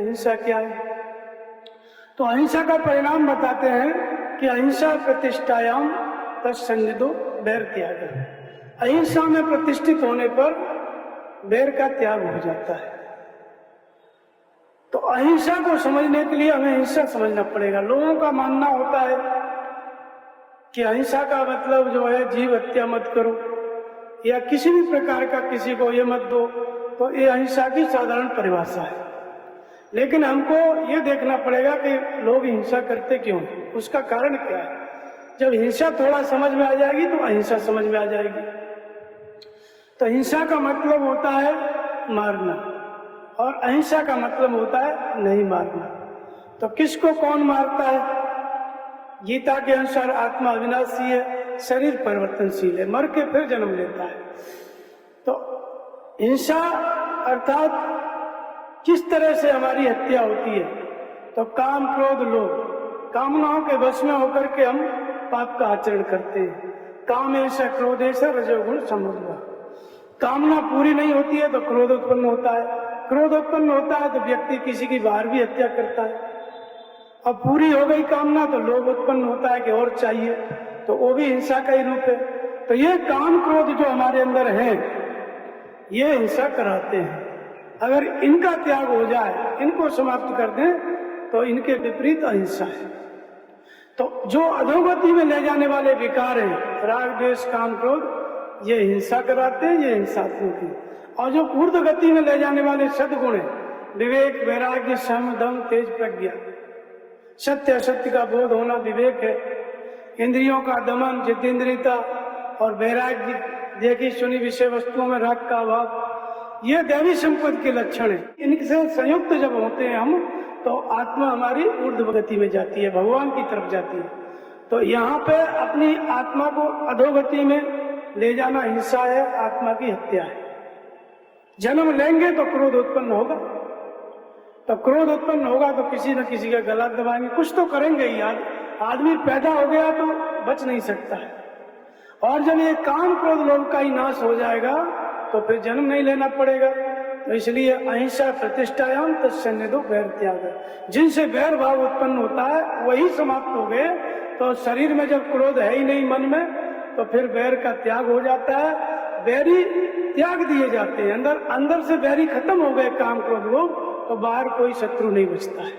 अहिंसा क्या है? तो अहिंसा का परिणाम बताते हैं कि अहिंसा प्रतिष्ठायाम तत्सन्निधो वैर त्याग। अहिंसा में प्रतिष्ठित होने पर वैर का त्याग हो जाता है। तो अहिंसा को समझने के लिए हमें हिंसा समझना पड़ेगा। लोगों का मानना होता है कि अहिंसा का मतलब जो है जीव हत्या मत करो या किसी भी प्रकार का किसी को ये मत दो, तो ये अहिंसा की साधारण परिभाषा है। लेकिन हमको ये देखना पड़ेगा कि लोग हिंसा करते क्यों, उसका कारण क्या है। जब हिंसा थोड़ा समझ में आ जाएगी तो अहिंसा समझ में आ जाएगी। तो हिंसा का मतलब होता है मारना और अहिंसा का मतलब होता है नहीं मारना। तो किसको कौन मारता है? गीता के अनुसार आत्मा अविनाशी है, शरीर परिवर्तनशील है, मर के फिर जन्म लेता है। तो हिंसा अर्थात किस तरह से हमारी हत्या होती है? तो काम क्रोध लोभ कामनाओं के वश में होकर के हम पाप का आचरण करते हैं। काम ऐसा क्रोध ऐसा रजोगुण समझना। कामना पूरी नहीं होती है तो क्रोध उत्पन्न होता है, क्रोध उत्पन्न होता है तो व्यक्ति किसी की बाहर भी हत्या करता है। अब पूरी हो गई कामना तो लोभ उत्पन्न होता है कि और चाहिए, तो वो भी हिंसा का ही रूप है। तो ये काम क्रोध जो हमारे अंदर है ये हिंसा कराते हैं। अगर इनका त्याग हो जाए, इनको समाप्त कर दें तो इनके विपरीत अहिंसा है। तो जो अधोगति में ले जाने वाले विकार हैं, राग द्वेष काम क्रोध, ये हिंसा कराते हैं, ये हिंसात्मक है। और जो ऊर्ध्व गति में ले जाने वाले सद्गुण हैं, विवेक वैराग्य सम दम तेज प्रज्ञा, सत्य असत्य का बोध होना विवेक है, इंद्रियों का दमन जितेंद्रियता और वैराग्य, देखी सुनी विषय वस्तुओं में राग का अभाव, ये दैवी संपत्ति के लक्षण है। इनसे संयुक्त जब होते हैं हम तो आत्मा हमारी ऊर्ध्व गति में जाती है, भगवान की तरफ जाती है। तो यहाँ पे अपनी आत्मा को अधोगति में ले जाना हिंसा है, आत्मा की हत्या है। जन्म लेंगे तो क्रोध उत्पन्न होगा, तो क्रोध उत्पन्न होगा तो किसी न किसी का गला दबाएंगे, कुछ तो करेंगे ही। आदमी पैदा हो गया तो बच नहीं सकता है। और जब ये काम क्रोध लोभ का ही नाश हो जाएगा तो फिर जन्म नहीं लेना पड़ेगा। तो इसलिए अहिंसा प्रतिष्ठायाम तत्सन्निधो वैर त्याग। जिनसे वैर भाव उत्पन्न होता है वही समाप्त हो गए। तो शरीर में जब क्रोध है ही नहीं मन में तो फिर वैर का त्याग हो जाता है, वैरी त्याग दिए जाते हैं। अंदर से वैरी खत्म हो गए काम क्रोध लोभ, तो बाहर कोई शत्रु नहीं बचता है।